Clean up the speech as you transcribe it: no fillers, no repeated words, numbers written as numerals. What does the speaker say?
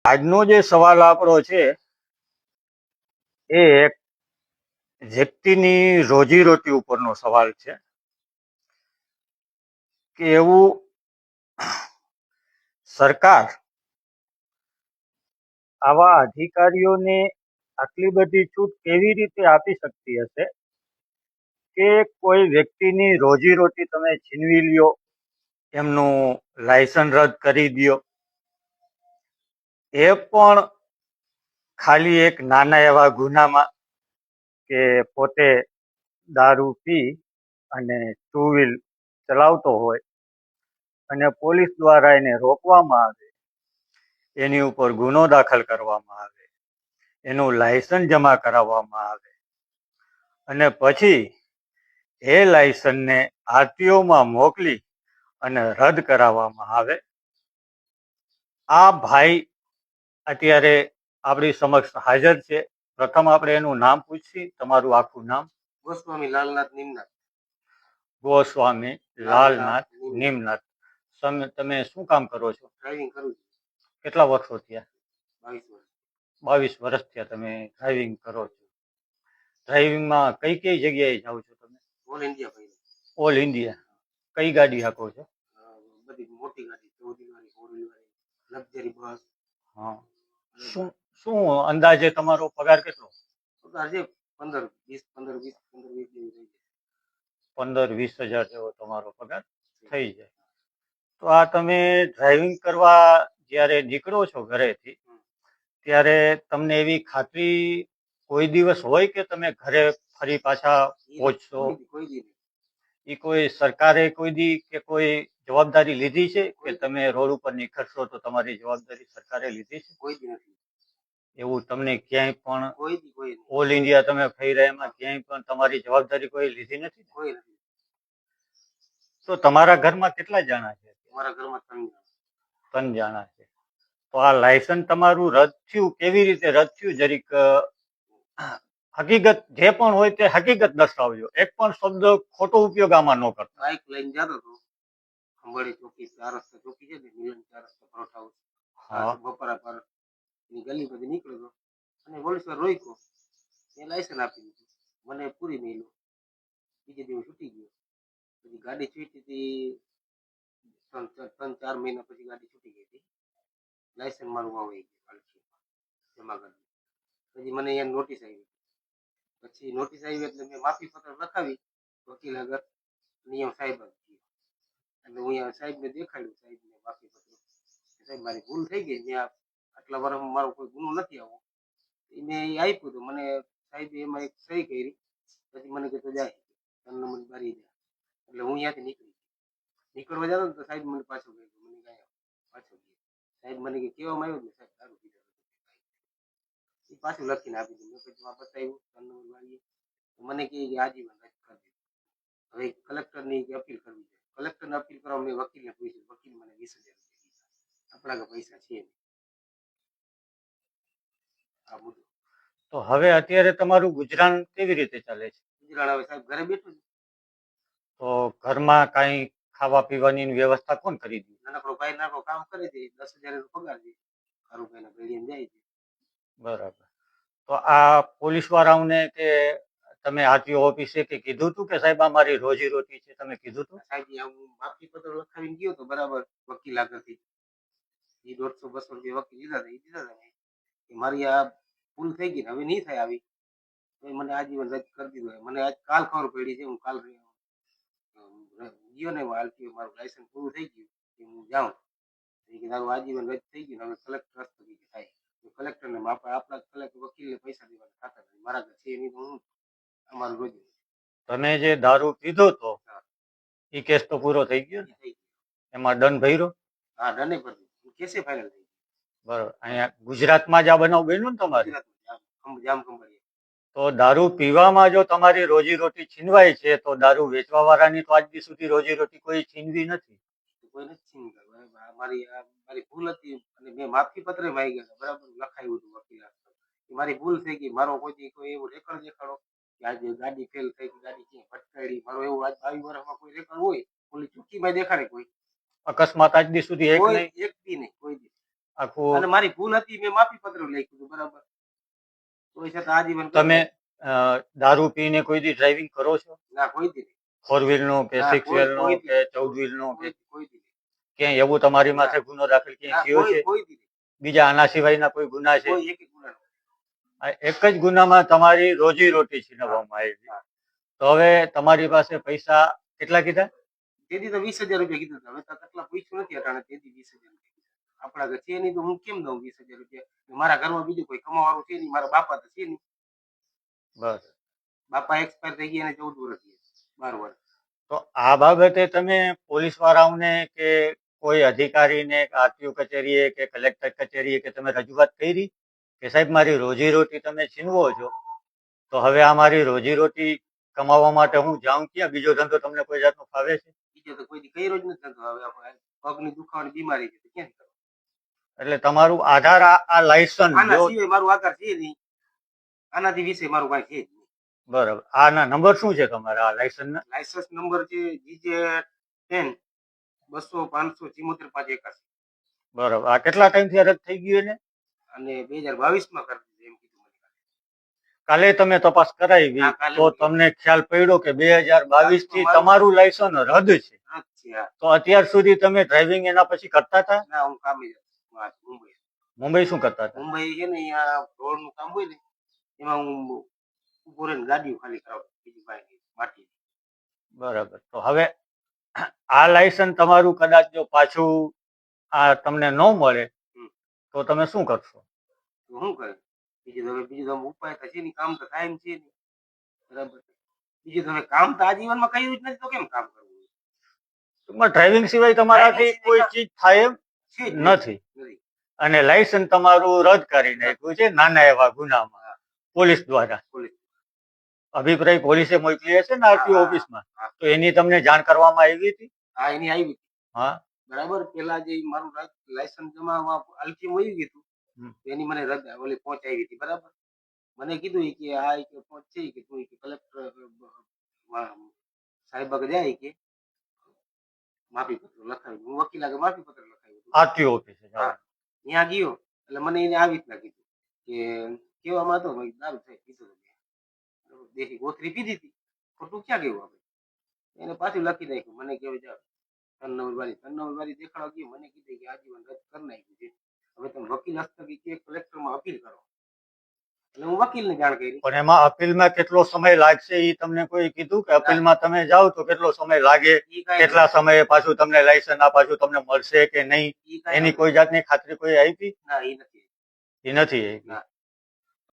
આજનો જે સવાલ આપણો છે એ એક વ્યક્તિની રોજીરોટી ઉપરનો સવાલ છે કે એવું સરકાર આવા અધિકારીઓને આટલી બધી છૂટ કેવી રીતે આપી શકતી હશે કે કોઈ વ્યક્તિની રોજીરોટી તમે છીનવી લ્યો, એમનું લાયસન્સ રદ કરી દ્યો, એ પણ ખાલી એક નાના એવા ગુનામાં કે પોતે દારૂ પી અને ટુ વ્હીલ ચલાવતો હોય અને પોલીસ દ્વારા એને રોકવામાં આવે, એની ઉપર ગુનો દાખલ કરવામાં આવે, એનું લાયસન્સ જમા કરાવવામાં આવે અને પછી એ લાયસન્સને આરટીઓમાં મોકલી અને રદ કરાવવામાં આવે. આ ભાઈ અત્યારે આપણી સમક્ષ હાજર છે. પ્રથમ આપણે એનું નામ પૂછીએ. તમારું આખું નામ? ગોસ્વામી લાલનાથ નિમનાથ. ગોસ્વામી લાલનાથ નિમનાથ. તમે શું કામ કરો છો? ડ્રાઇવિંગ કરું છું. કેટલા વર્ષો થયા? 22 વર્ષ. 22 વર્ષ થયા તમે ડ્રાઇવિંગ કરો છો. ડ્રાઇવિંગમાં કઈ કઈ જગ્યાએ જાઓ છો તમે? ઓલ ઇન્ડિયા ભાઈ. All India. કઈ ગાડી હાકો છો? બધી મોટી ગાડી, 4 વ્હીલર, 4 વ્હીલર, લક્ઝરી બસ. હા. શું અંદાજે તમારો પગાર કેટલો? પગાર છે 15-20 જેવું. 15-20 હજાર જેવો તમારો પગાર થઈ જાય. તો આ તમે ડ્રાઇવિંગ કરવા જ્યારે નીકળો છો ઘરેથી, ત્યારે તમને એવી ખાતરી કોઈ દિવસ હોય કે તમે ઘરે ફરી પાછા પહોંચશો? એ કોઈ સરકારે કોઈ દી કે કોઈ જવાબદારી લીધી છે કે તમે રોડ ઉપર નીકળશો તો તમારી જવાબદારી સરકારે લીધી છે? કોઈ દી નથી. એવું તમને ક્યાંય પણ કોઈ ઓલ ઇન્ડિયા તમે ફરી રહ્યા એમાં ક્યાંય પણ તમારી જવાબદારી કોઈ લીધી નથી? કોઈ નથી. તો તમારા ઘરમાં કેટલા જણા છે? અમારા ઘરમાં 3 જણા. 3 જણા છે. તો આ લાયસન્સ તમારું રદ થયું, કેવી રીતે રદ થયું? જરીક હકીકત જે પણ હોય તે હકીકત દર્શાવજો. એક પણ શબ્દ ખોટો ઉપયોગ આમાં ન કરતા. બાઇક લઈને જતો હતો ખંભાળી ચોકી, 4 રસ્તા ચોકી છે ને, મિલન 4 રસ્તા પરોઠા હાઉસ. હા. બપોરા પર એની ગલી બધી નીકળ્યો અને પોલીસવાળો રોક્યો. એ લાયસન્સ આપી દીધું. મને પૂરી મેલ્યો. બીજે દિવસ છૂટી ગયો. પછી ગાડી છૂટી હતી 3-4 મહિના પછી ગાડી છૂટી ગઈ હતી. લાયસન્સ મારું આવી ગયું જમા કરી. પછી મને અહીંયા નોટિસ આવી. પછી નોટિસ આવી એટલે મેં માફી પત્ર લખાવી વકીલ આગળ. નિયમ સાહેબ એટલે હું અહીંયા સાહેબને દેખાડ્યું. સાહેબને માફી પત્ર. સાહેબ મારી ભૂલ થઈ ગઈ. મેં આટલા વર્ષમાં મારો કોઈ ગુનો નથી આવો. મેં એ આપ્યું તો મને સાહેબે એમાં એક સહી કરી. પછી મને કીધું જાય તમને મને બારી જાય. એટલે હું અહીંયાથી નીકળવા જતો તો સાહેબ મને પાછો ગયો. મને ગયા પાછો ગયો. સાહેબ મને કે કહેવામાં આવ્યું ને સાહેબ દારૂ પીધો એ પાછું લખીને આપી દીધું. મેં પછી બતાવ્યું 3 નંબર વાળીએ. મને કહે કે આજીવન રદ કરી દીધું. હવે કલેક્ટરની અપીલ કરવી જોઈએ. કલેક્ટરને અપીલ કરવા મેં વકીલને પૂછ્યું. વકીલ મને 20,000 રૂપિયા દીધા. આપણા કે પૈસા છે નહીં. આ બધું. તો હવે અત્યારે તમારું ગુજરાન કેવી રીતે ચાલે છે? ગુજરાન હવે સાહેબ ઘરે બેઠું છે. તો ઘરમાં કાંઈ ખાવા પીવાની વ્યવસ્થા કોણ કરી દે? નાનકડો ભાઈ નાનો કામ કરે છે. 10,000 નો પગાર છે. સારું ભાઈને ભેળીને જાય છે. બરાબર. તો આ પોલીસ વાળાઓને કે તમે આરટીઓ ઓફિસે કે કીધું હતું કે સાહેબ અમારી રોજી રોટી છે? તમે કીધું હતું? સાહેબ હું માફી પત્ર લખાવીને ગયો તો બરાબર વકીલ આગળથી. એ 150-200 રૂપિયા વકીલ લીધા હતા. એ દીધા હતા મારી આ ભૂલ થઈ ગઈ. હવે નહીં થાય આવી. તો મને આજીવન રદ કરી દીધું. મને આજ કાલ ખબર પડી છે. હું કાલ ગયો ને આરટીઓ મારું લાયસન્સ પૂરું થઈ ગયું. હું જાઉં તારું આજીવન રદ થઈ ગયું. હવે કલેક્ટર રસ્તો થાય. કલેક્ટરને આપણા કલેક્ટર વકીલને પૈસા દેવાના ખાતા નથી. મારા ઘર છે એની તો હું અમારું રોજ. તમે જે દારૂ પીધો તો એ કેસ તો પૂરો થઈ ગયો ને? એમાં દંડ ભર્યો? હા, દંડ ભર્યો. કેસે ફાઇનલ થઈ ગયો. બરાબર. અહીંયા ગુજરાતમાં જ આ બનાવ બન્યો ને તમારે? જામ કંપની. તો દારૂ પીવામાં જો તમારી રોજી રોટી છીનવાય છે તો દારૂ વેચવા વાળાની તો આજ સુધી રોજી રોટી કોઈ છીનવી નથી. કોઈ નથી છીનવી. મારી ભૂલ હતી અને મેં માફી પત્ર માંગ્યા બરાબર લખાયું હતું વકીલ. મારી ભૂલ થઈ ગઈ. મારો કોઈ એવું રેકર્ડ દેખાડો કે આજે ગાડી ફેલ થઈ ગઈ, ગાડી ક્યાં ભટકાડી. મારો એવું આજ 22 વર્ષમાં કોઈ રેકર્ડ હોય ઓલી ચોકીમાં દેખાડે કોઈ અકસ્માત આજ સુધી એક બી નહીં? કોઈ દી આખું અને મારી ભૂલ હતી, મેં માફી પત્ર લખ્યું હતું, બરાબર. તો છતાં આજીવન તમે દારૂ પીને કોઈ દી ડ્રાઇવિંગ કરો છો? ના, કોઈ દી નહીં. 4 વ્હીલ નો કે ના, 6 કોઈ વ્હીલ નો કોઈ દી કે નહીં. 14 વ્હીલ નો કે કોઈ દી નહીં. ક્યાંય એવું તમારી ના. માથે ગુનો દાખલ ના, ક્યાંય થયો છે? કોઈ દી નહીં. બીજા આના સિવાયના કોઈ ગુના છે? કોઈ એક ગુના નહીં. આ એક જ ગુનામાં તમારી રોજી રોટી છીનવવામાં આવી છે. હા. તો હવે તમારી પાસે પૈસા કેટલા કીધા? તેથી તો 20,000 રૂપિયા કીધું હતું. હવે તો કેટલા પૂછ્યું નથી અટાણે, તેથી 20,000 રૂપિયા કીધા. આપણા ઘર છે નહીં તો હું કેમ દઉં 20,000 રૂપિયા? મારા ઘરમાં બીજું કોઈ કમાવાળું છે નહીં, મારા બાપા તો છે નહીં. બસ. બાપા એક્સપાયર થઈ ગયા અને 14 વર્ષ થયા, 12 વર્ષ. તો આ બાબતે તમે પોલીસ વાળાઓને કે કોઈ અધિકારીને આરટીઓ કચેરીએ કે કલેક્ટર કચેરીએ કે તમે રજૂઆત કરી કે સાહેબ મારી રોજી રોટી તમે છીનવો છો, તો હવે આ મારી રોજી રોટી કમાવા માટે હું જાઉં ક્યાં? બીજો ધંધો તમને કોઈ જાતનો ફાવે છે? બીજો તો કોઈ દી કર્યો જ નથી થતો. હવે આપણે પગની દુખાવાની બીમારી છે તો ક્યાંથી કરવું? એટલે તમારું આધાર આ લાયસન્સ આના જો સિવાય મારું આધાર છે નહીં. આનાથી વિશે મારું કાંઈ છે જ નહીં. બરાબર. આના નંબર શું છે તમારા આ લાયસન્સના? લાયસન્સ નંબર છે GJ10 200 574 581. બરાબર. આ કેટલા ટાઈમથી રદ થઈ ગયું ને? અને 2022 માં કરી દીધું એમ કીધું મને. કાલે તમે તપાસ કરાવી હા, કાલે તો હું તમને ખ્યાલ પડ્યો કે 2022 થી તમારું લાયસન્સ રદ છે. રદ છે. હા. તો અત્યાર સુધી તમે ડ્રાઇવિંગ એના પછી કરતા હતા? ના, હું કામે જ છું. આ મુંબઈ. મુંબઈ શું કરતા હતા? મુંબઈ છે ને, અહીંયા રોડનું કામ હોય ને, એમાં હું ઉભો રહીને ગાડીઓ ખાલી કરાવું, બીજું કાંઈ નહીં. માટી. બરાબર. તો હવે આ લાયસન્સ તમારું કદાચ જો પાછું આ તમને ન મળે તો તમે શું કરશો? તો શું કરે? બીજું તો ઉપાય તો છે નહીં, કામ તો થાય એમ છે નહીં, બરાબર. બીજું તો હવે કામ તો આજીવનમાં કર્યું જ નથી તો કેમ કામ કરવું? ટૂંકમાં ડ્રાઇવિંગ સિવાય તમારાથી Driving કોઈ સિવાય ચીજ થાય એમ છે જ નથી. નથી. અને લાયસન્સ તમારું રદ કરી નાખ્યું છે નાના એવા ગુનામાં પોલીસ દ્વારા. પોલીસ. અભિપ્રાય પોલીસે મોકલી હશે ને આરટીઓ હા, ઓફિસમાં, હા. તો એની તમને જાણ કરવામાં આવી હતી? હા, એની આવી હતી. હા. બરાબર. પેલા જે મારું લાયસન્સ જમા અલકી વહી ગયું હતું, હમ. તો એની મને રદ ઓલી પહોંચાવી હતી, બરાબર. મને કીધું કે આ કે પહોંચે કે તું કે કલેક્ટર સાહેબ આગળ જાય કે માફી પત્ર લખાવી. હું વકીલ આગળ માફી પત્ર લખાવ્યું. આરટીઓ ઓફિસે હા. ત્યાં ગયો એટલે મને એને આવી રીતના કીધું કે કેવામાં હતો ભાઈ દારૂ થાય પીધો હતો મેં. દેખી ગોથરી પીધી હતી, ખોટું ક્યાં ગયું આપણે? એને પાછું લખી નાખ્યું. મને કહેવાય જાવ 3 નંબર વાળી દેખાડવા ગયો, મને કીધું કે આજીવન રદ કરી નાખ્યું છે, હવે તમે વકીલ હસ્તક કે કલેક્ટરમાં અપીલ કરો. એટલે હું વકીલને જાણ કરી. પણ એમાં અપીલમાં કેટલો સમય લાગશે એ તમને કોઈ કીધું કે અપીલમાં તમે જાઓ તો કેટલો સમય લાગે? ઈ કાંઈ કેટલા સમયે પાછું તમને લાયસન્સ આ પાછું તમને મળશે કે નહીં ઈ કાંઈ એની કોઈ જાતની ખાતરી કોઈ આપી? ના, ઈ નથી. એ નથી. ના.